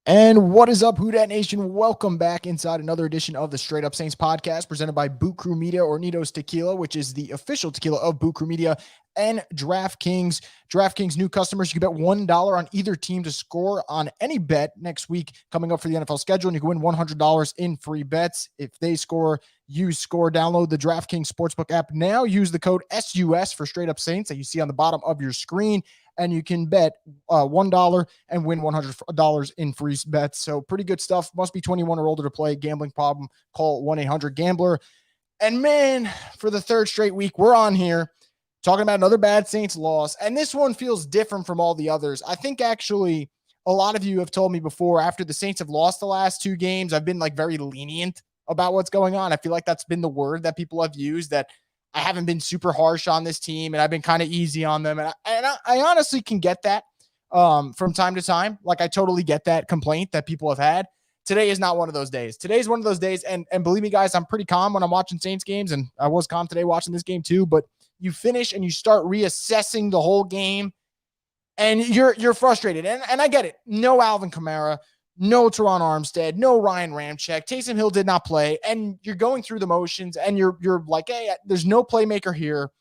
And what is up, Who Dat Nation? Welcome back inside another edition of the Straight Up Saints podcast presented by Boot Crew Media or Nito's Tequila, which is the official tequila of Boot Crew Media and DraftKings. DraftKings new customers, you can bet $1 on either team to score on any bet next week coming up for the NFL schedule, and you can win $100 in free bets. If they score, you score. Download the DraftKings Sportsbook app now. Use the code SUS for Straight Up Saints that you see on the bottom of your screen, and you can bet $1 and win $100 in free bets. So pretty good stuff. Must be 21 or older to play. Gambling problem, call 1-800-GAMBLER. And man, for the third straight week, we're on here talking about another bad Saints loss. And this one feels different from all the others. I think actually a lot of you have told me before, after the Saints have lost the last two games, I've been like very lenient about what's going on. I feel like that's been the word that people have used, that I haven't been super harsh on this team and I've been kind of easy on them. And I honestly can get that from time to time. Like, I totally get that complaint that people have had. Today is not one of those days. Today is one of those days. And believe me, guys, I'm pretty calm when I'm watching Saints games. And I was calm today watching this game too. But you finish and you start reassessing the whole game and you're frustrated. And I get it. No Alvin Kamara, no Teron Armstead, no Ryan Ramczyk. Taysom Hill did not play, and you're going through the motions, and you're like, hey, there's no playmaker here,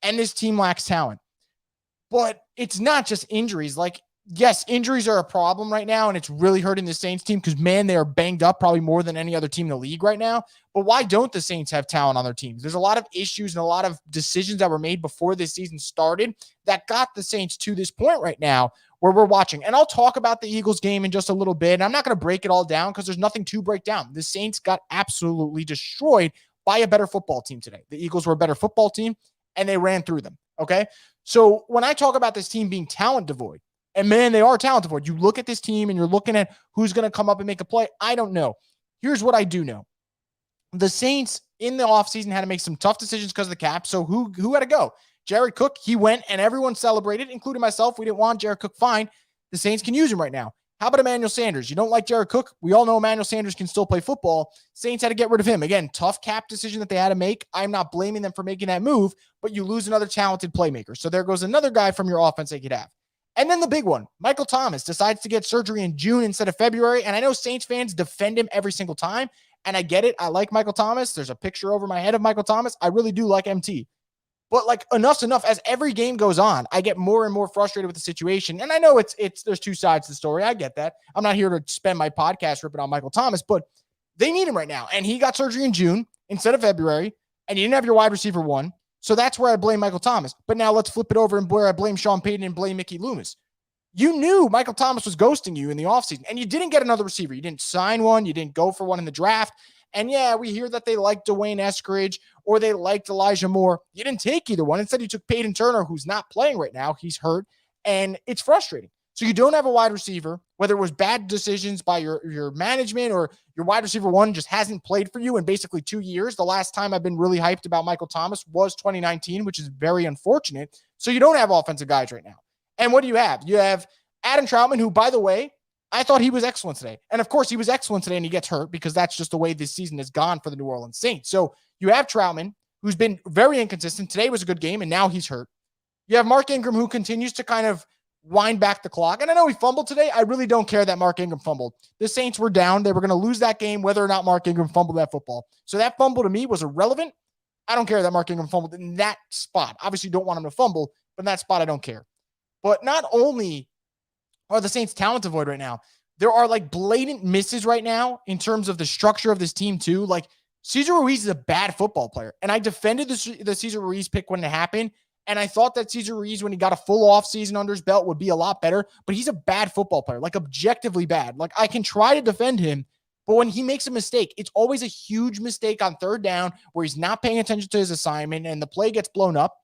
and this team lacks talent. But it's not just injuries. Like, yes, injuries are a problem right now, and it's really hurting the Saints team because, man, they are banged up probably more than any other team in the league right now. But why don't the Saints have talent on their teams? There's a lot of issues and a lot of decisions that were made before this season started that got the Saints to this point right now where we're watching. And I'll talk about the Eagles game in just a little bit. And I'm not going to break it all down because there's nothing to break down. The Saints got absolutely destroyed by a better football team today. The Eagles were a better football team, and they ran through them, okay? So when I talk about this team being talent devoid, and man, they are talent devoid. You look at this team and you're looking at who's going to come up and make a play. I don't know. Here's what I do know. The Saints in the offseason had to make some tough decisions because of the cap. So who had to go? Jared Cook, he went, and everyone celebrated, including myself. We didn't want Jared Cook. Fine. The Saints can use him right now. How about Emmanuel Sanders? You don't like Jared Cook? We all know Emmanuel Sanders can still play football. Saints had to get rid of him. Again, tough cap decision that they had to make. I'm not blaming them for making that move, but you lose another talented playmaker. So there goes another guy from your offense they could have. And then the big one, Michael Thomas decides to get surgery in June instead of February. And I know Saints fans defend him every single time. And I get it. I like Michael Thomas. There's a picture over my head of Michael Thomas. I really do like MT. But like, enough's enough. As every game goes on, I get more and more frustrated with the situation. And I know there's two sides to the story. I get that. I'm not here to spend my podcast ripping on Michael Thomas, but they need him right now. And he got surgery in June instead of February. And you didn't have your wide receiver one. So that's where I blame Michael Thomas. But now let's flip it over and where I blame Sean Payton and blame Mickey Loomis. You knew Michael Thomas was ghosting you in the offseason, and you didn't get another receiver. You didn't sign one. You didn't go for one in the draft. And yeah, we hear that they liked Dwayne Eskridge or they liked Elijah Moore. You didn't take either one. Instead, you took Payton Turner, who's not playing right now. He's hurt, and it's frustrating. So you don't have a wide receiver, whether it was bad decisions by your management or your wide receiver one just hasn't played for you in basically 2 years. The last time I've been really hyped about Michael Thomas was 2019, which is very unfortunate. So you don't have offensive guys right now. And what do you have? You have Adam Troutman, who, by the way, I thought he was excellent today. And of course, he was excellent today and he gets hurt because that's just the way this season has gone for the New Orleans Saints. So you have Troutman, who's been very inconsistent. Today was a good game, and now he's hurt. You have Mark Ingram, who continues to kind of wind back the clock. And I know he fumbled today. I really don't care that Mark Ingram fumbled. The Saints were down. They were going to lose that game whether or not Mark Ingram fumbled that football. So that fumble to me was irrelevant. I don't care that Mark Ingram fumbled in that spot. Obviously, you don't want him to fumble, but in that spot, I don't care. But not only are the Saints talent devoid right now, there are like blatant misses right now in terms of the structure of this team too. Like, Cesar Ruiz is a bad football player. And I defended the Cesar Ruiz pick when it happened. And I thought that Cesar Ruiz, when he got a full offseason under his belt, would be a lot better. But he's a bad football player, like objectively bad. Like, I can try to defend him, but when he makes a mistake, it's always a huge mistake on third down where he's not paying attention to his assignment and the play gets blown up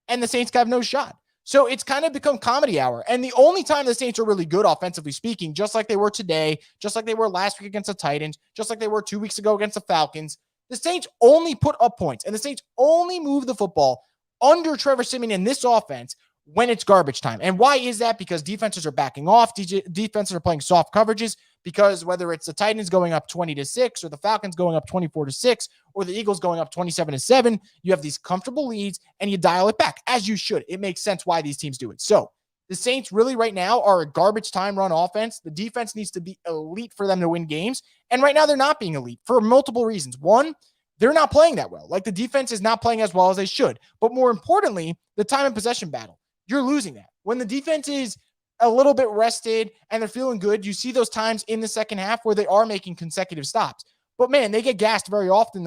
and the Saints have no shot. So it's kind of become comedy hour. And the only time the Saints are really good, offensively speaking, just like they were today, just like they were last week against the Titans, just like they were 2 weeks ago against the Falcons, the Saints only put up points and the Saints only move the football under Trevor Siemon in this offense when it's garbage time. And why is that? Because defenses are backing off. Defenses are playing soft coverages because whether it's the Titans going up 20-6 or the Falcons going up 24-6 or the Eagles going up 27-7, you have these comfortable leads and you dial it back as you should. It makes sense why these teams do it. So The Saints really right now are a garbage time run offense. The defense needs to be elite for them to win games. And right now they're not being elite for multiple reasons. One, they're not playing that well. Like the defense is not playing as well as they should. But more importantly, the time and possession battle. You're losing that. When the defense is a little bit rested and they're feeling good, you see those times in the second half where they are making consecutive stops. But man, they get gassed very often in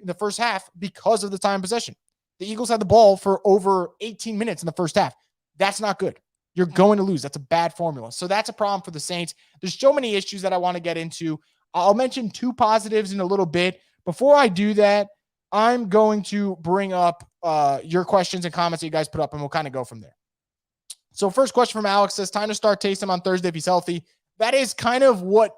the first half because of the time possession. The Eagles had the ball for over 18 minutes in the first half. That's not good. You're going to lose. That's a bad formula. So that's a problem for the Saints. There's so many issues that I want to get into. I'll mention two positives in a little bit. Before I do that, I'm going to bring up your questions and comments that you guys put up, and we'll kind of go from there. So first question from Alex says, time to start Taysom on Thursday if he's healthy. That is kind of what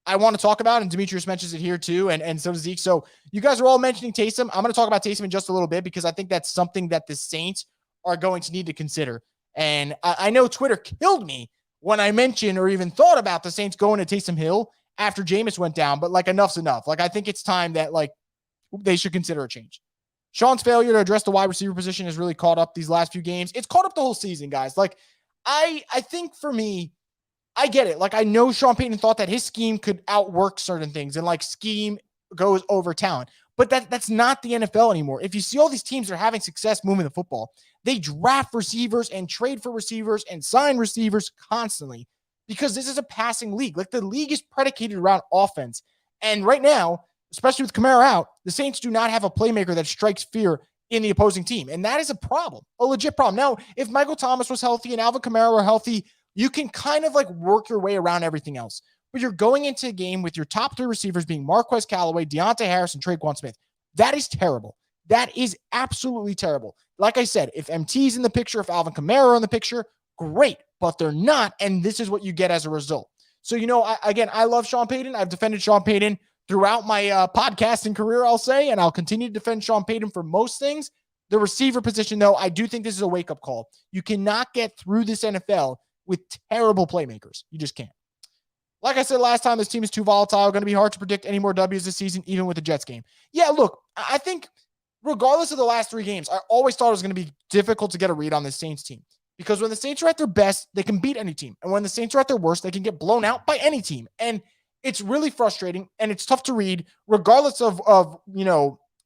I want to talk about, and Demetrius mentions it here too, and so does Zeke. So you guys are all mentioning Taysom. I'm going to talk about Taysom in just a little bit because I think that's something that the Saints are going to need to consider. And I know Twitter killed me when I mentioned or even thought about the Saints going to Taysom Hill after Jameis went down, but like enough's enough. Like I think it's time that like they should consider a change. Sean's failure to address the wide receiver position has really caught up these last few games. It's caught up the whole season, guys. Like I think for me, I get it. Like I know Sean Payton thought that his scheme could outwork certain things and like scheme goes over talent, but that's not the NFL anymore. If you see all these teams are having success moving the football, they draft receivers and trade for receivers and sign receivers constantly because this is a passing league. Like the league is predicated around offense. And right now, especially with Kamara out, the Saints do not have a playmaker that strikes fear in the opposing team. And that is a problem, a legit problem. Now, if Michael Thomas was healthy and Alvin Kamara were healthy, you can kind of like work your way around everything else. But you're going into a game with your top three receivers being Marquez Callaway, Deontay Harris, and Traquan Smith. That is terrible. That is absolutely terrible. Like I said, if MT's in the picture, if Alvin Kamara in the picture, great, but they're not, and this is what you get as a result. So, I love Sean Payton. I've defended Sean Payton throughout my podcasting career, I'll say, and I'll continue to defend Sean Payton for most things. The receiver position, though, I do think this is a wake-up call. You cannot get through this NFL with terrible playmakers. You just can't. Like I said last time, this team is too volatile. Going to be hard to predict any more W's this season, even with the Jets game. Yeah, look, I think regardless of the last three games, I always thought it was going to be difficult to get a read on this Saints team because when the Saints are at their best, they can beat any team. And when the Saints are at their worst, they can get blown out by any team. And it's really frustrating and it's tough to read regardless of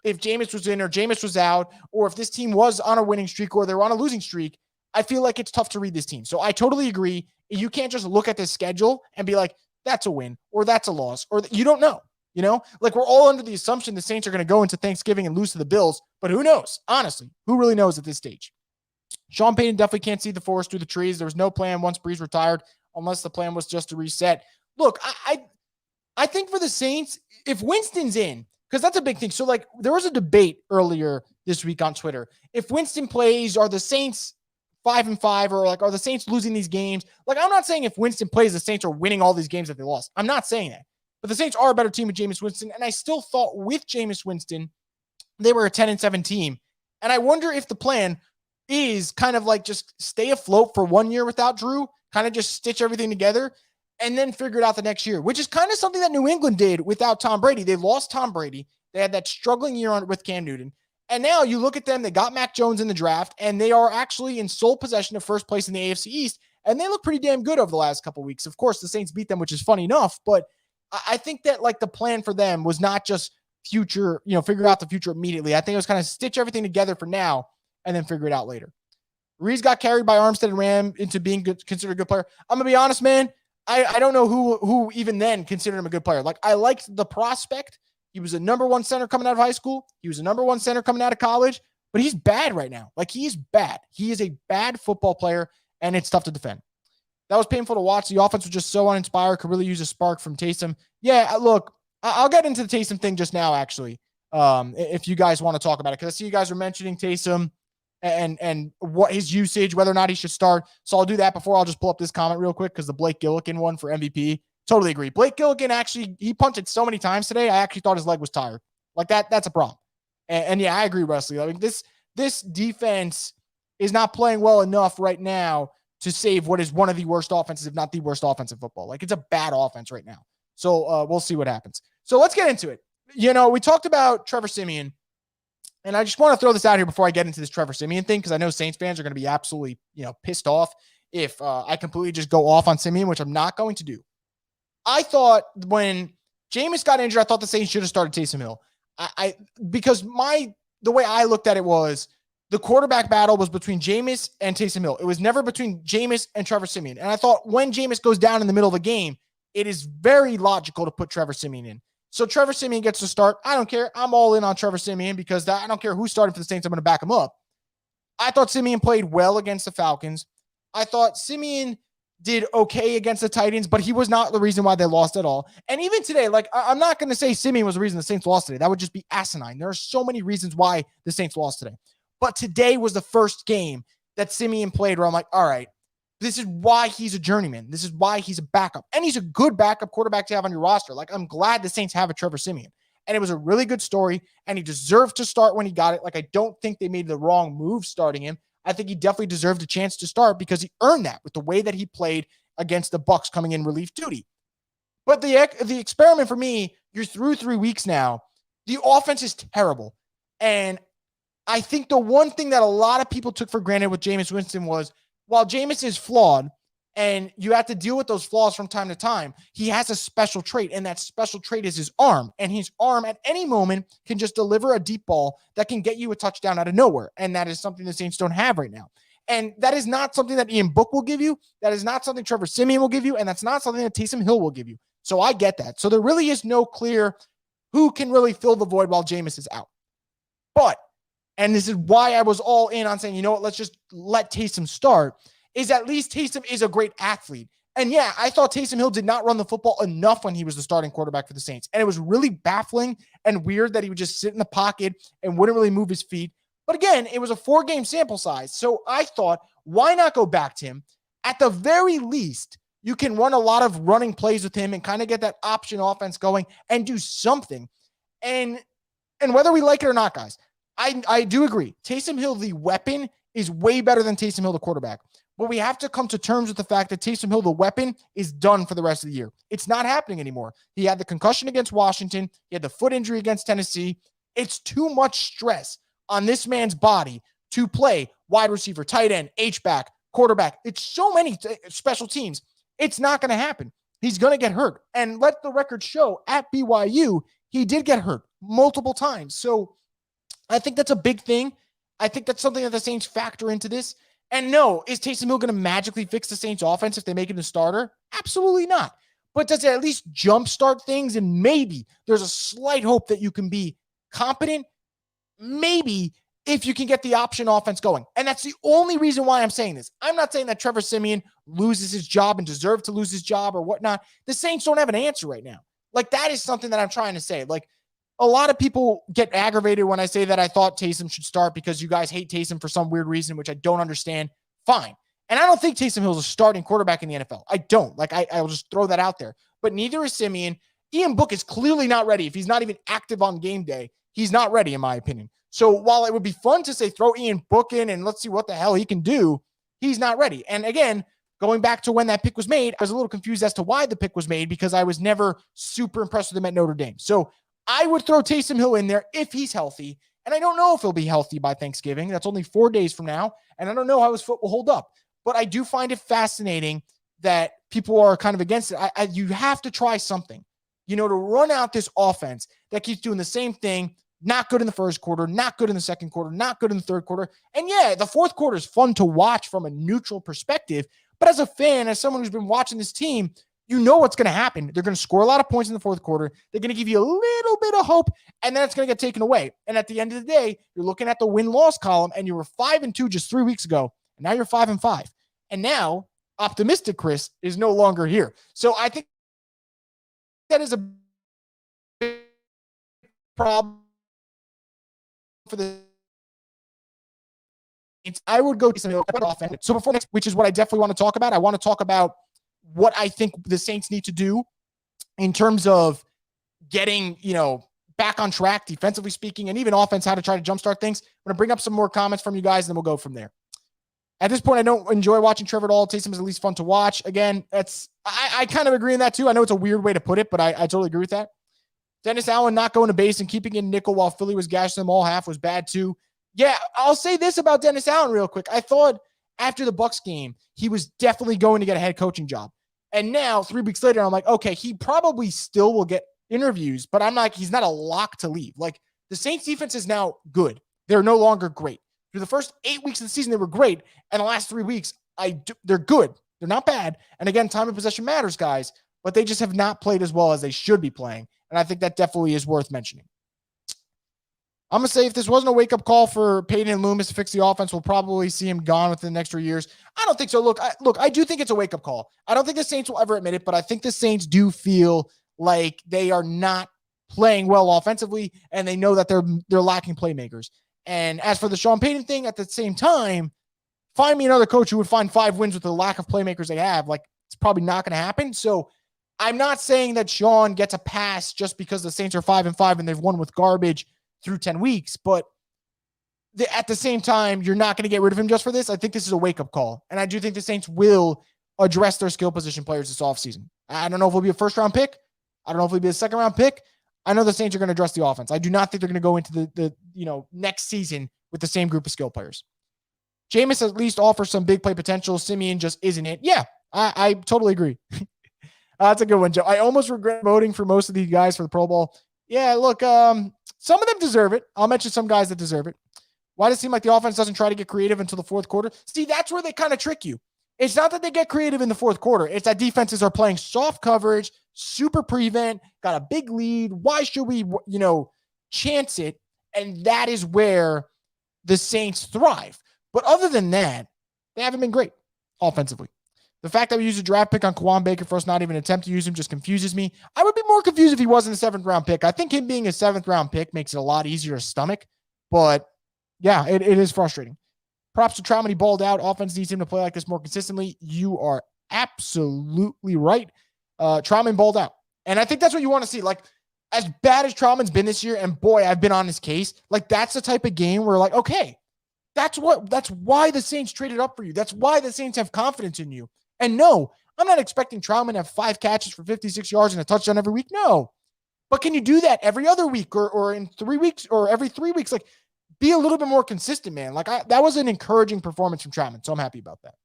if Jameis was in or Jameis was out or if this team was on a winning streak or they were on a losing streak. I feel like it's tough to read this team. So I totally agree. You can't just look at this schedule and be like, that's a win or that's a loss or you don't know. Like we're all under the assumption the Saints are going to go into Thanksgiving and lose to the Bills, but who knows? Honestly, who really knows at this stage? Sean Payton definitely can't see the forest through the trees. There was no plan once Breeze retired, unless the plan was just to reset. Look, I think for the Saints, if Winston's in, because that's a big thing. So like there was a debate earlier this week on Twitter. If Winston plays, are the Saints 5-5 or like, are the Saints losing these games? Like, I'm not saying if Winston plays, the Saints are winning all these games that they lost. I'm not saying that. But the Saints are a better team with Jameis Winston. And I still thought with Jameis Winston, they were a 10-7 team. And I wonder if the plan is kind of like just stay afloat for 1 year without Drew, kind of just stitch everything together and then figure it out the next year, which is kind of something that New England did without Tom Brady. They lost Tom Brady. They had that struggling year on with Cam Newton. And now you look at them, they got Mac Jones in the draft, and they are actually in sole possession of first place in the AFC East, and they look pretty damn good over the last couple of weeks. Of course, the Saints beat them, which is funny enough, but I think that like the plan for them was not just future, figure out the future immediately. I think it was kind of stitch everything together for now and then figure it out later. Reese got carried by Armstead and Ram into being considered a good player. I'm going to be honest, man. I don't know who even then considered him a good player. Like I liked the prospect. He was a number one center coming out of high school. He was a number one center coming out of college, but he's bad right now. Like he is bad. He is a bad football player and it's tough to defend. That was painful to watch. The offense was just so uninspired, could really use a spark from Taysom. Yeah, look, I'll get into the Taysom thing just now, actually, if you guys want to talk about it, because I see you guys are mentioning Taysom and what his usage, whether or not he should start. So I'll do that before I'll just pull up this comment real quick because the Blake Gilligan one for MVP. Totally agree. Blake Gilligan actually, he punted so many times today, I actually thought his leg was tired. Like that's a problem. And yeah, I agree, Wesley. I mean, this defense is not playing well enough right now to save what is one of the worst offenses, if not the worst offense in football. Like it's a bad offense right now. So we'll see what happens. So let's get into it. We talked about Trevor Siemian, and I just want to throw this out here before I get into this Trevor Siemian thing, because I know Saints fans are going to be absolutely, pissed off if I completely just go off on Siemian, which I'm not going to do. I thought when Jameis got injured, I thought the Saints should have started Taysom Hill. Because the way I looked at it was the quarterback battle was between Jameis and Taysom Hill. It was never between Jameis and Trevor Siemian. And I thought when Jameis goes down in the middle of the game, it is very logical to put Trevor Siemian in. So Trevor Siemian gets to start. I don't care. I'm all in on Trevor Siemian because I don't care who's starting for the Saints. I'm going to back him up. I thought Siemian played well against the Falcons. I thought Siemian did okay against the Titans, but he was not the reason why they lost at all. And even today, like, I'm not going to say Siemian was the reason the Saints lost today. That would just be asinine. There are so many reasons why the Saints lost today. But today was the first game that Siemian played where I'm like, all right, this is why he's a journeyman. This is why he's a backup. And he's a good backup quarterback to have on your roster. Like, I'm glad the Saints have a Trevor Siemian. And it was a really good story, and he deserved to start when he got it. Like, I don't think they made the wrong move starting him. I think he definitely deserved a chance to start because he earned that with the way that he played against the Bucs coming in relief duty. But the experiment for me, you're through 3 weeks now. The offense is terrible. And I think the one thing that a lot of people took for granted with Jameis Winston was, while Jameis is flawed, and you have to deal with those flaws from time to time, he has a special trait, and that special trait is his arm. And his arm at any moment can just deliver a deep ball that can get you a touchdown out of nowhere. And that is something the Saints don't have right now. And that is not something that Ian Book will give you. That is not something Trevor Siemian will give you. And that's not something that Taysom Hill will give you. So I get that. So there really is no clear who can really fill the void while Jameis is out. But, and this is why I was all in on saying, you know what, let's just let Taysom start, is at least Taysom is a great athlete. And yeah, I thought Taysom Hill did not run the football enough when he was the starting quarterback for the Saints. And it was really baffling and weird that he would just sit in the pocket and wouldn't really move his feet. But again, it was a 4-game sample size. So I thought, why not go back to him? At the very least, you can run a lot of running plays with him and kind of get that option offense going and do something. And whether we like it or not, guys, I do agree. Taysom Hill, the weapon, is way better than Taysom Hill, the quarterback. But we have to come to terms with the fact that Taysom Hill, the weapon, is done for the rest of the year. It's not happening anymore. He had the concussion against Washington. He had the foot injury against Tennessee. It's too much stress on this man's body to play wide receiver, tight end, H-back, quarterback. It's so many special teams. It's not going to happen. He's going to get hurt. And let the record show, at BYU, he did get hurt multiple times. So I think that's a big thing. I think that's something that the Saints factor into this. And no, is Taysom Hill going to magically fix the Saints offense if they make him the starter? Absolutely not. But does it at least jumpstart things? And maybe there's a slight hope that you can be competent. Maybe if you can get the option offense going. And that's the only reason why I'm saying this. I'm not saying that Trevor Siemian loses his job and deserves to lose his job or whatnot. The Saints don't have an answer right now. Like, that is something that I'm trying to say. Like, a lot of people get aggravated when I say that I thought Taysom should start because you guys hate Taysom for some weird reason, which I don't understand. Fine. And I don't think Taysom Hill is a starting quarterback in the NFL. I don't. Like, I'll just throw that out there. But neither is Siemian. Ian Book is clearly not ready. If he's not even active on game day, he's not ready, in my opinion. So while it would be fun to say throw Ian Book in and let's see what the hell he can do, he's not ready. And again, going back to when that pick was made, I was a little confused as to why the pick was made because I was never super impressed with him at Notre Dame. So I would throw Taysom Hill in there if he's healthy. And I don't know if he'll be healthy by Thanksgiving. That's only 4 days from now. And I don't know how his foot will hold up. But I do find it fascinating that people are kind of against it. You have to try something, to run out this offense that keeps doing the same thing. Not good in the first quarter, not good in the second quarter, not good in the third quarter. And yeah, the fourth quarter is fun to watch from a neutral perspective. But as a fan, as someone who's been watching this team, you know what's going to happen. They're going to score a lot of points in the fourth quarter. They're going to give you a little bit of hope, and then it's going to get taken away. And at the end of the day, you're looking at the win-loss column, and you were 5-2 just 3 weeks ago, and now you're 5-5. And now, optimistic Chris is no longer here. So I think that is a big problem for the Saints. I would go to some offense. So before next, which is what I definitely want to talk about, I want to talk about what I think the Saints need to do in terms of getting, back on track, defensively speaking, and even offense, how to try to jumpstart things. I'm going to bring up some more comments from you guys, and then we'll go from there. At this point, I don't enjoy watching Trevor at all. Taysom is at least fun to watch. Again, I kind of agree in that too. I know it's a weird way to put it, but I totally agree with that. Dennis Allen not going to base and keeping in nickel while Philly was gashing them all half was bad too. Yeah, I'll say this about Dennis Allen real quick. I thought after the Bucs game, he was definitely going to get a head coaching job. And now 3 weeks later, I'm like, okay, he probably still will get interviews, but I'm like, he's not a lock to leave. Like the Saints defense is now good. They're no longer great. Through the first 8 weeks of the season, they were great. And the last 3 weeks, they're good. They're not bad. And again, time of possession matters, guys, but they just have not played as well as they should be playing. And I think that definitely is worth mentioning. I'm going to say if this wasn't a wake-up call for Payton and Loomis to fix the offense, we'll probably see him gone within the next 3 years. I don't think so. Look, I do think it's a wake-up call. I don't think the Saints will ever admit it, but I think the Saints do feel like they are not playing well offensively, and they know that they're lacking playmakers. And as for the Sean Payton thing, at the same time, find me another coach who would find 5 wins with the lack of playmakers they have. Like, it's probably not going to happen. So I'm not saying that Sean gets a pass just because the Saints are 5-5 and they've won with garbage through 10 weeks, but at the same time, you're not going to get rid of him just for this. I think this is a wake-up call, and I do think the Saints will address their skill position players this offseason. I don't know if it'll be a first-round pick. I don't know if it'll be a second-round pick. I know the Saints are going to address the offense. I do not think they're going to go into the next season with the same group of skill players. Jameis at least offers some big play potential. Siemian just isn't it. Yeah, I totally agree. That's a good one, Joe. I almost regret voting for most of these guys for the Pro Bowl. Yeah, look, some of them deserve it. I'll mention some guys that deserve it. Why does it seem like the offense doesn't try to get creative until the fourth quarter? See, that's where they kind of trick you. It's not that they get creative in the fourth quarter. It's that defenses are playing soft coverage, super prevent, got a big lead. Why should we, chance it? And that is where the Saints thrive. But other than that, they haven't been great offensively. The fact that we used a draft pick on Kawaan Baker for us not even attempt to use him just confuses me. I would be more confused if he wasn't a 7th-round pick. I think him being a 7th-round pick makes it a lot easier to stomach. But, yeah, it is frustrating. Props to Trautman. He balled out. Offense needs him to play like this more consistently. You are absolutely right. Trautman balled out. And I think that's what you want to see. Like, as bad as Trautman's been this year, and boy, I've been on his case, like, that's the type of game where, like, okay, that's why the Saints traded up for you. That's why the Saints have confidence in you. And no, I'm not expecting Trautman to have 5 catches for 56 yards and a touchdown every week. No. But can you do that every other week or in 3 weeks or every 3 weeks? Like, be a little bit more consistent, man. Like, that was an encouraging performance from Trautman, so I'm happy about that.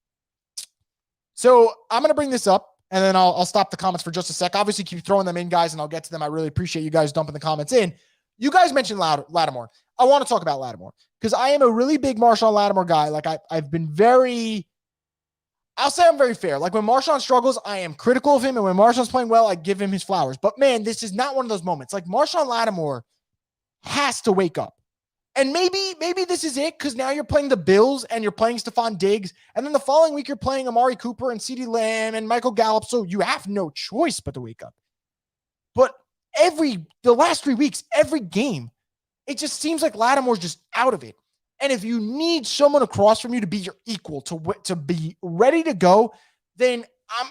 So I'm going to bring this up, and then I'll stop the comments for just a sec. Obviously, keep throwing them in, guys, and I'll get to them. I really appreciate you guys dumping the comments in. You guys mentioned Lattimore. I want to talk about Lattimore because I am a really big Marshawn Lattimore guy. Like, I've been I'll say I'm very fair. Like, when Marshawn struggles, I am critical of him. And when Marshawn's playing well, I give him his flowers. But, man, this is not one of those moments. Like, Marshawn Lattimore has to wake up. And maybe this is it because now you're playing the Bills and you're playing Stephon Diggs. And then the following week, you're playing Amari Cooper and CeeDee Lamb and Michael Gallup. So you have no choice but to wake up. But the last 3 weeks, every game, it just seems like Lattimore's just out of it. And if you need someone across from you to be your equal, to be ready to go, then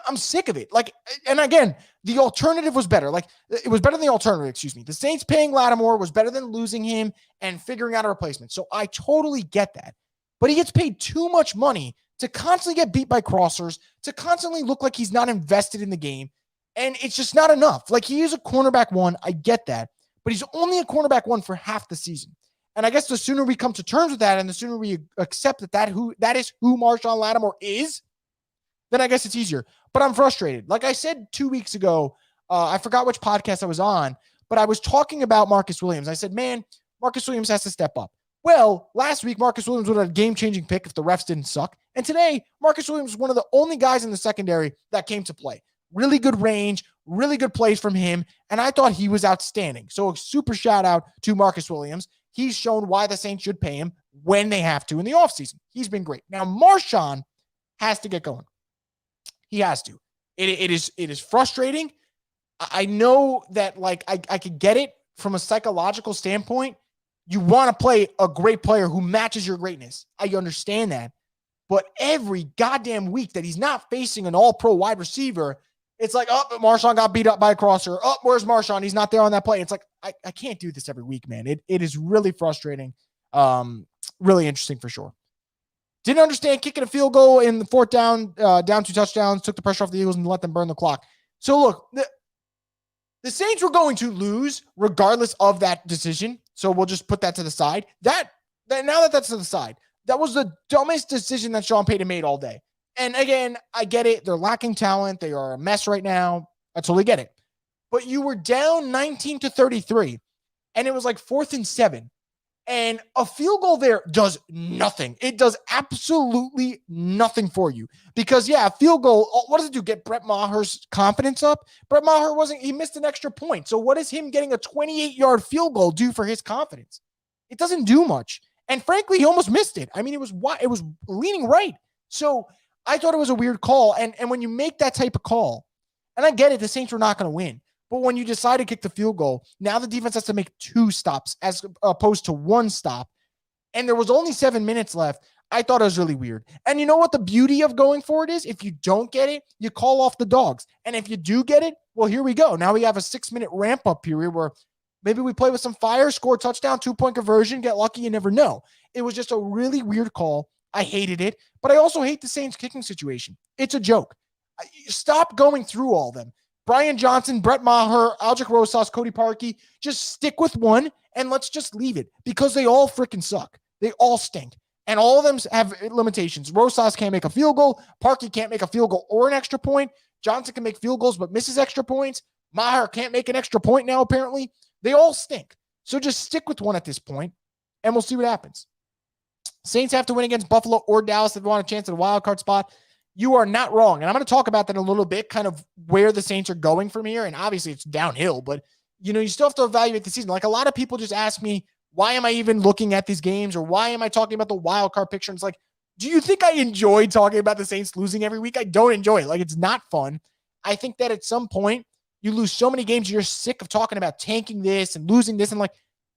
I'm sick of it. Like, and again, the alternative was better. Like, it was better than the alternative, excuse me. The Saints paying Lattimore was better than losing him and figuring out a replacement. So I totally get that. But he gets paid too much money to constantly get beat by crossers, to constantly look like he's not invested in the game. And it's just not enough. Like, he is a cornerback 1. I get that. But he's only a cornerback 1 for half the season. And I guess the sooner we come to terms with that and the sooner we accept that is who Marshawn Lattimore is, then I guess it's easier. But I'm frustrated. Like I said 2 weeks ago, I forgot which podcast I was on, but I was talking about Marcus Williams. I said, man, Marcus Williams has to step up. Well, last week, Marcus Williams would have a game-changing pick if the refs didn't suck. And today, Marcus Williams was one of the only guys in the secondary that came to play. Really good range, really good plays from him, and I thought he was outstanding. So a super shout-out to Marcus Williams. He's shown why the Saints should pay him when they have to in the offseason. He's been great. Now, Marshawn has to get going. He has to. It is frustrating. I know that, like, I could get it from a psychological standpoint. You want to play a great player who matches your greatness. I understand that. But every goddamn week that he's not facing an all-pro wide receiver, it's like, oh, Marshawn got beat up by a crosser. Oh, where's Marshawn? He's not there on that play. It's like, I can't do this every week, man. It is really frustrating. Really interesting for sure. Didn't understand kicking a field goal in the 4th down, down 2 touchdowns, took the pressure off the Eagles and let them burn the clock. So look, the Saints were going to lose regardless of that decision. So we'll just put that to the side. Now that that's to the side, That was the dumbest decision that Sean Payton made all day. And again, I get it. They're lacking talent. They are a mess right now. I totally get it. But you were down 19-33, and it was like 4th and 7. And a field goal there does nothing. It does absolutely nothing for you. Because, yeah, a field goal, what does it do? Get Brett Maher's confidence up? Brett Maher he missed an extra point. So what does him getting a 28-yard field goal do for his confidence? It doesn't do much. And frankly, he almost missed it. I mean, it was leaning right. So I thought it was a weird call. And when you make that type of call, and I get it, the Saints were not going to win. But when you decide to kick the field goal, now the defense has to make 2 stops as opposed to 1 stop. And there was only 7 minutes left. I thought it was really weird. And you know what the beauty of going for it is? If you don't get it, you call off the dogs. And if you do get it, well, here we go. Now we have a 6-minute ramp-up period where maybe we play with some fire, score a touchdown, 2-point conversion, get lucky, you never know. It was just a really weird call. I hated it. But I also hate the Saints kicking situation. It's a joke. Stop going through all of them. Brian Johnson, Brett Maher, Aldrich Rosas, Cody Parkey, just stick with one and let's just leave it because they all freaking suck. They all stink. And all of them have limitations. Rosas can't make a field goal. Parkey can't make a field goal or an extra point. Johnson can make field goals but misses extra points. Maher can't make an extra point now, apparently. They all stink. So just stick with one at this point, and we'll see what happens. Saints have to win against Buffalo or Dallas if they want a chance at a wild card spot. You are not wrong. And I'm going to talk about that in a little bit, kind of where the Saints are going from here. And obviously it's downhill, but you still have to evaluate the season. Like a lot of people just ask me, why am I even looking at these games? Or why am I talking about the wild card picture? And it's like, do you think I enjoy talking about the Saints losing every week? I don't enjoy it. Like, it's not fun. I think that at some point you lose so many games, you're sick of talking about tanking this and losing this. And like,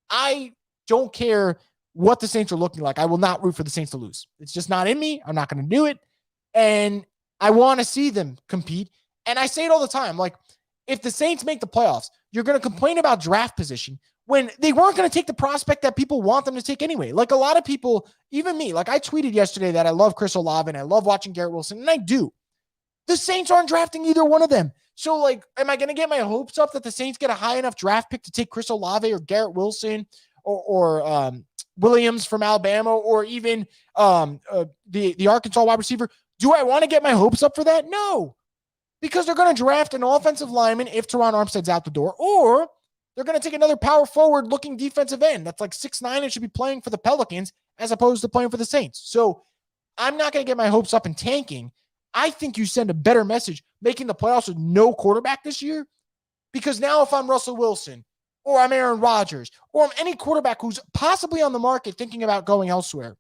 I don't care what the Saints are looking like. I will not root for the Saints to lose. It's just not in me. I'm not going to do it. And I want to see them compete. And I say it all the time. Like, if the Saints make the playoffs, you're going to complain about draft position when they weren't going to take the prospect that people want them to take anyway. Like a lot of people, even me, like I tweeted yesterday that I love Chris Olave and I love watching Garrett Wilson, and I do. The Saints aren't drafting either one of them. So, like, am I going to get my hopes up that the Saints get a high enough draft pick to take Chris Olave or Garrett Wilson or Williams from Alabama or even the Arkansas wide receiver? Do I want to get my hopes up for that? No, because they're going to draft an offensive lineman if Teron Armstead's out the door, or they're going to take another power forward looking defensive end that's like 6'9" and should be playing for the Pelicans as opposed to playing for the Saints. So I'm not going to get my hopes up in tanking. I think you send a better message making the playoffs with no quarterback this year, because now if I'm Russell Wilson or I'm Aaron Rodgers or I'm any quarterback who's possibly on the market thinking about going elsewhere,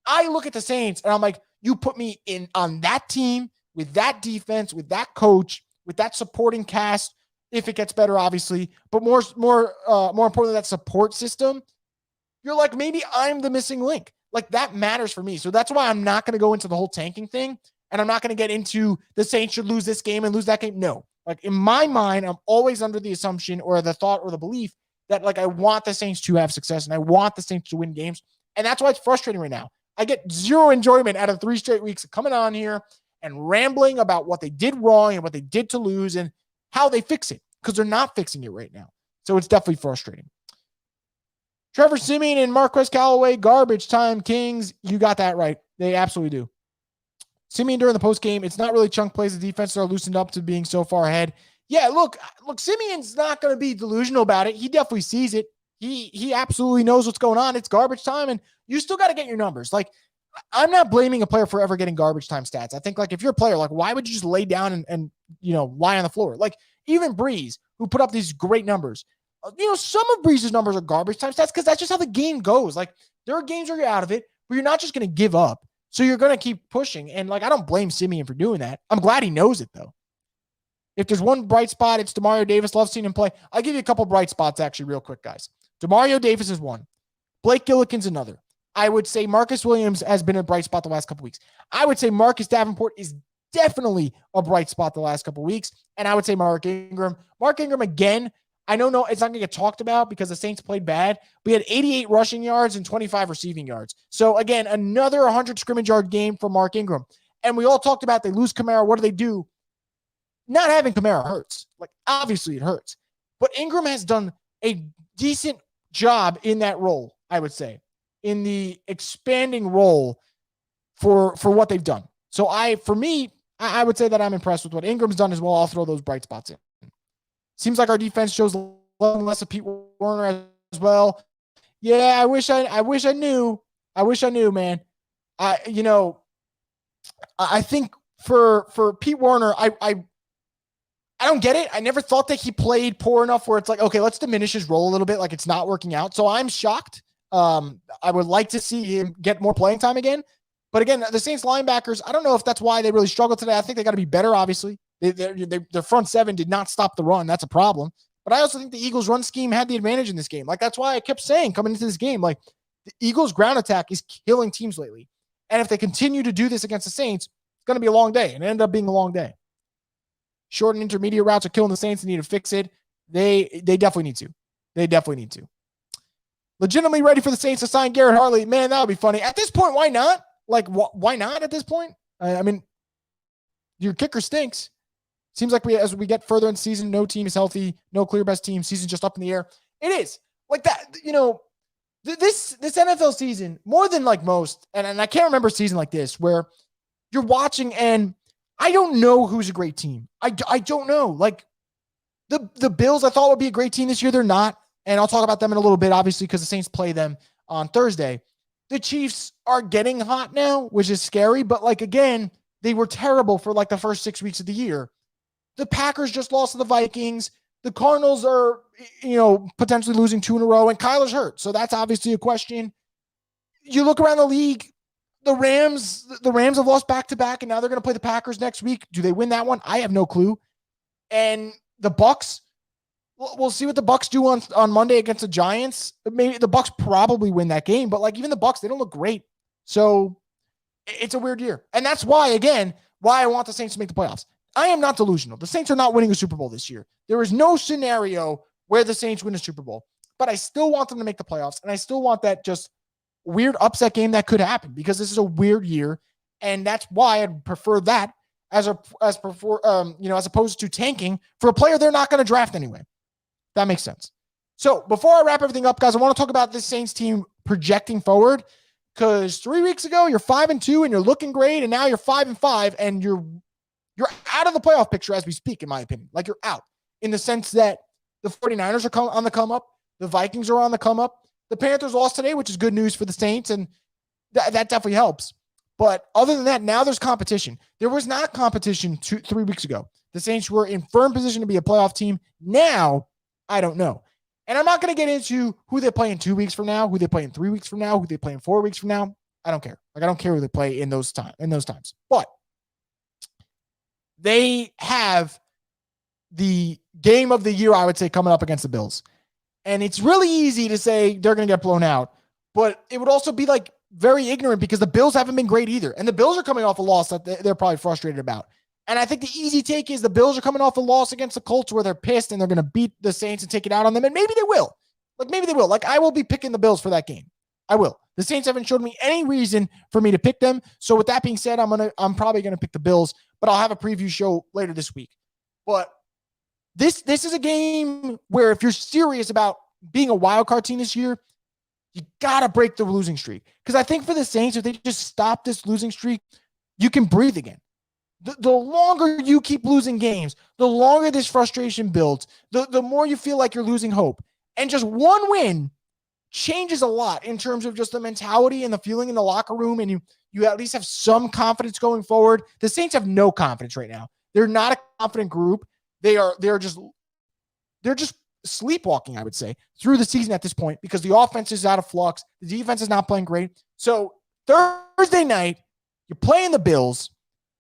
I look at the Saints and I'm like, you put me in on that team with that defense, with that coach, with that supporting cast, if it gets better, obviously, but more importantly, that support system. You're like, maybe I'm the missing link. Like, that matters for me. So that's why I'm not going to go into the whole tanking thing, and I'm not going to get into the Saints should lose this game and lose that game. No, like in my mind, I'm always under the assumption or the thought or the belief that like I want the Saints to have success and I want the Saints to win games, and that's why it's frustrating right now. I get zero enjoyment out of 3 straight weeks of coming on here and rambling about what they did wrong and what they did to lose and how they fix it, because they're not fixing it right now. So it's definitely frustrating. Trevor Siemon and Marquez Callaway, garbage time Kings. You got that right. They absolutely do. Siemon during the postgame, it's not really chunk plays. The defense are loosened up to being so far ahead. Yeah, look, Simeon's not going to be delusional about it. He definitely sees it. He absolutely knows what's going on. It's garbage time, and you still got to get your numbers. Like, I'm not blaming a player for ever getting garbage time stats. I think, like, if you're a player, like, why would you just lay down and lie on the floor? Like, even Breeze, who put up these great numbers, some of Breeze's numbers are garbage time stats because that's just how the game goes. Like, there are games where you're out of it, but you're not just going to give up. So you're going to keep pushing. And, like, I don't blame Simeon for doing that. I'm glad he knows it, though. If there's one bright spot, it's Demario Davis. Love seeing him play. I'll give you a couple bright spots, actually, real quick, guys. Demario Davis is one. Blake Gilligan's another. I would say Marcus Williams has been a bright spot the last couple weeks. I would say Marcus Davenport is definitely a bright spot the last couple weeks. And I would say Mark Ingram. Mark Ingram, again, I don't know, it's not going to get talked about because the Saints played bad. We had 88 rushing yards and 25 receiving yards. So, again, another 100 scrimmage yard game for Mark Ingram. And we all talked about they lose Kamara. What do? Not having Kamara hurts. Like, obviously it hurts. But Ingram has done a decent job in that role, I would say. in the expanding role for what they've done. So I would say that I'm impressed with what Ingram's done as well. I'll throw those bright spots in. Seems like our defense shows less of Pete Werner as well. Yeah, I wish I knew. I wish I knew, man. I think for Pete Werner, I don't get it. I never thought that he played poor enough where it's like, okay, let's diminish his role a little bit. Like it's not working out. So I'm shocked. I would like to see him get more playing time again. But again, the Saints linebackers, I don't know if that's why they really struggled today. I think they got to be better, obviously. Their front seven did not stop the run. That's a problem. But I also think the Eagles' run scheme had the advantage in this game. Like, that's why I kept saying coming into this game, like, the Eagles' ground attack is killing teams lately. And if they continue to do this against the Saints, it's going to be a long day. And it ended up being a long day. Short and intermediate routes are killing the Saints. They need to fix it. They definitely need to. They definitely need to. Legitimately ready for the Saints to sign Garrett Hartley. Man, that would be funny. At this point, why not? Like, why not at this point? I mean, your kicker stinks. Seems like as we get further in the season, no team is healthy, no clear best team. Season's just up in the air. It is. Like that, this NFL season, more than like most, and I can't remember a season like this where you're watching and I don't know who's a great team. I don't know. Like the Bills, I thought would be a great team this year. They're not. And I'll talk about them in a little bit, obviously, because the Saints play them on Thursday. The Chiefs are getting hot now, which is scary. But like, again, they were terrible for like the first 6 weeks of the year. The Packers just lost to the Vikings. The Cardinals are, potentially losing 2 in a row, and Kyler's hurt. So that's obviously a question. You look around the league, the Rams have lost back-to-back, and now they're going to play the Packers next week. Do they win that one? I have no clue. And the Bucs, we'll see what the Bucs do on Monday against the Giants. Maybe the Bucs probably win that game, but like even the Bucs, they don't look great. So it's a weird year. And that's why I want the Saints to make the playoffs. I am not delusional. The Saints are not winning a Super Bowl this year. There is no scenario where the Saints win a Super Bowl, but I still want them to make the playoffs. And I still want that just weird upset game that could happen because this is a weird year. And that's why I'd prefer that as opposed to tanking for a player they're not going to draft anyway. That makes sense. So before I wrap everything up, guys, I want to talk about this Saints team projecting forward because 3 weeks ago you're 5-2 and you're looking great. And now you're 5-5 and you're out of the playoff picture as we speak, in my opinion. Like you're out in the sense that the 49ers are on the come up. The Vikings are on the come up. The Panthers lost today, which is good news for the Saints. And that definitely helps. But other than that, now there's competition. There was not competition 3 weeks ago. The Saints were in firm position to be a playoff team. Now, I don't know. And I'm not going to get into who they play in 2 weeks from now, who they play in 3 weeks from now, who they play in 4 weeks from now. I don't care. Like I don't care who they play in those times. But they have the game of the year, I would say, coming up against the Bills. And it's really easy to say they're going to get blown out. But it would also be like very ignorant because the Bills haven't been great either. And the Bills are coming off a loss that they're probably frustrated about. And I think the easy take is the Bills are coming off a loss against the Colts where they're pissed and they're going to beat the Saints and take it out on them. And maybe they will. Like I will be picking the Bills for that game. I will. The Saints haven't showed me any reason for me to pick them. So with that being said, I'm probably going to pick the Bills, but I'll have a preview show later this week. But this is a game where if you're serious about being a wild card team this year, you got to break the losing streak. Because I think for the Saints, if they just stop this losing streak, you can breathe again. The longer you keep losing games, the longer this frustration builds, the more you feel like you're losing hope. And just one win changes a lot in terms of just the mentality and the feeling in the locker room. And you at least have some confidence going forward. The Saints have no confidence right now. They're not a confident group. They're just sleepwalking, I would say, through the season at this point because the offense is out of flux. The defense is not playing great. So Thursday night, you're playing the Bills.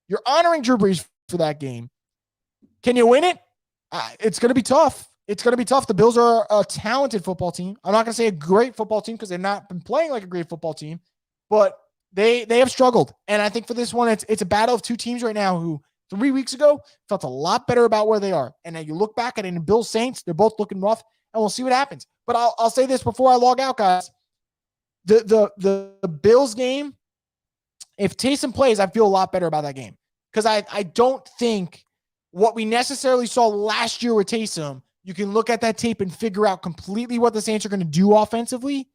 You're honoring Drew Brees for that game. Can you win it? It's going to be tough. It's going to be tough. The Bills are a talented football team. I'm not going to say a great football team because they've not been playing like a great football team, but they have struggled. And I think for this one, it's a battle of two teams right now who 3 weeks ago felt a lot better about where they are. And now you look back at it in Bills Saints, they're both looking rough, and we'll see what happens. But I'll say this before I log out, guys. The Bills game, if Taysom plays, I feel a lot better about that game. Because I don't think what we necessarily saw last year with Taysom, you can look at that tape and figure out completely what the Saints are going to do offensively.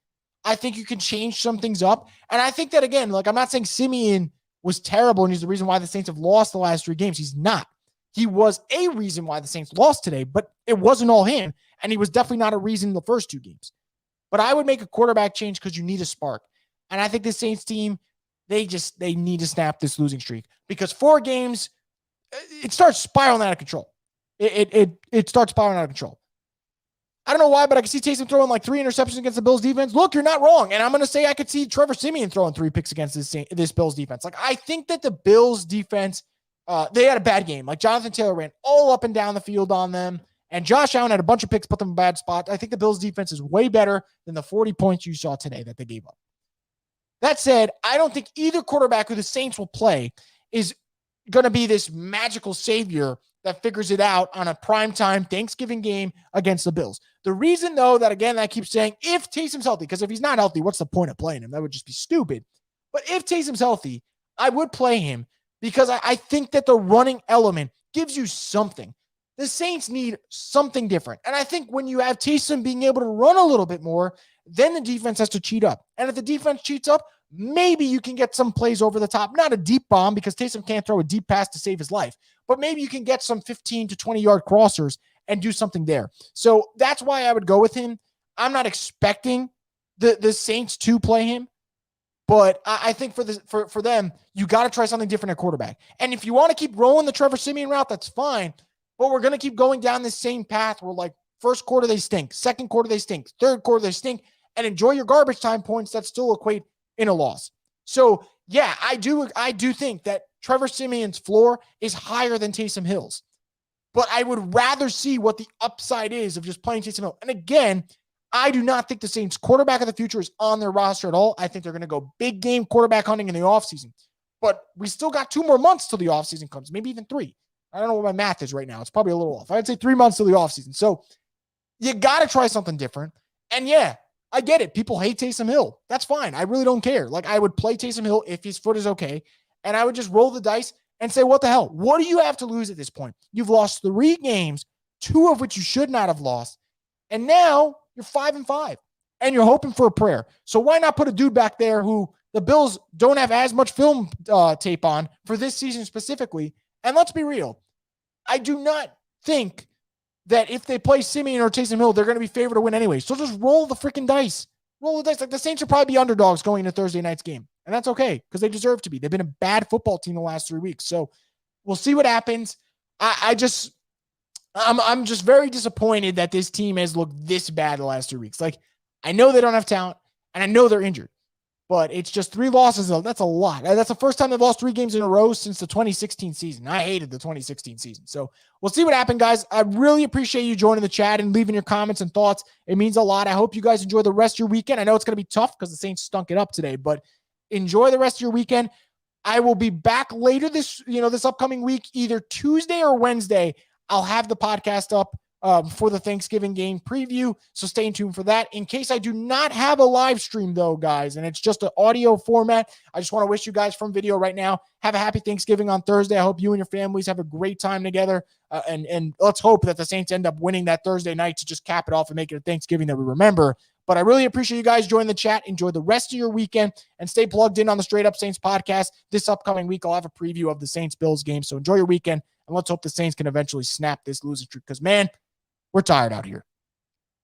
I think you can change some things up. And I think that, again, like, I'm not saying Siemian was terrible and he's the reason why the Saints have lost the last 3 games. He's not. He was a reason why the Saints lost today, but it wasn't all him. And he was definitely not a reason in the first 2 games. But I would make a quarterback change because you need a spark. And I think the Saints team, they need to snap this losing streak, because 4 games, it starts spiraling out of control. It starts spiraling out of control. I don't know why, but I can see Taysom throwing like 3 interceptions against the Bills defense. Look, you're not wrong. And I'm going to say I could see Trevor Siemon throwing 3 picks against this Bills defense. Like, I think that the Bills defense, they had a bad game. Like, Jonathan Taylor ran all up and down the field on them. And Josh Allen had a bunch of picks, put them in a bad spot. I think the Bills defense is way better than the 40 points you saw today that they gave up. That said, I don't think either quarterback who the Saints will play is going to be this magical savior that figures it out on a primetime Thanksgiving game against the Bills. The reason, though, that, again, I keep saying, if Taysom's healthy, because if he's not healthy, what's the point of playing him? That would just be stupid. But if Taysom's healthy, I would play him, because I think that the running element gives you something. The Saints need something different. And I think when you have Taysom being able to run a little bit more, then the defense has to cheat up. And if the defense cheats up, maybe you can get some plays over the top. Not a deep bomb, because Taysom can't throw a deep pass to save his life. But maybe you can get some 15 to 20-yard crossers and do something there. So that's why I would go with him. I'm not expecting the Saints to play him, but I think for them, you got to try something different at quarterback. And if you want to keep rolling the Trevor Siemian route, that's fine. But we're going to keep going down this same path where, like, first quarter they stink, second quarter they stink, third quarter they stink, and enjoy your garbage time points that still equate in a loss. So, yeah, I do think that Trevor Siemian's floor is higher than Taysom Hill's. But I would rather see what the upside is of just playing Taysom Hill. And again, I do not think the Saints quarterback of the future is on their roster at all. I think they're going to go big game quarterback hunting in the offseason. But we still got 2 more months till the offseason comes, maybe even 3. I don't know what my math is right now. It's probably a little off. I'd say 3 months till the offseason. So you got to try something different. And yeah, I get it. People hate Taysom Hill. That's fine. I really don't care. Like, I would play Taysom Hill if his foot is okay. And I would just roll the dice and say, what the hell? What do you have to lose at this point? You've lost 3 games, 2 of which you should not have lost. And now you're 5-5 and you're hoping for a prayer. So why not put a dude back there who the Bills don't have as much film tape on for this season specifically? And let's be real. I do not think that if they play Siemian or Taysom Hill, they're going to be favored to win anyway. So just roll the freaking dice. Roll the dice. Like, the Saints will probably be underdogs going into Thursday night's game. And that's okay, because they deserve to be. They've been a bad football team the last 3 weeks. So we'll see what happens. I'm just very disappointed that this team has looked this bad the last 3 weeks. Like, I know they don't have talent, and I know they're injured. But it's just 3 losses. That's a lot. That's the first time they've lost 3 games in a row since the 2016 season. I hated the 2016 season. So we'll see what happens, guys. I really appreciate you joining the chat and leaving your comments and thoughts. It means a lot. I hope you guys enjoy the rest of your weekend. I know it's going to be tough because the Saints stunk it up today, but enjoy the rest of your weekend. I will be back later this upcoming week, either Tuesday or Wednesday. I'll have the podcast up for the Thanksgiving game preview. So stay tuned for that. In case I do not have a live stream, though, guys, and it's just an audio format, I just want to wish you guys from video right now, have a happy Thanksgiving on Thursday. I hope you and your families have a great time together. And let's hope that the Saints end up winning that Thursday night to just cap it off and make it a Thanksgiving that we remember. But I really appreciate you guys joining the chat. Enjoy the rest of your weekend and stay plugged in on the Straight Up Saints podcast. This upcoming week, I'll have a preview of the Saints-Bills game. So enjoy your weekend, and let's hope the Saints can eventually snap this losing streak because, man, we're tired out here.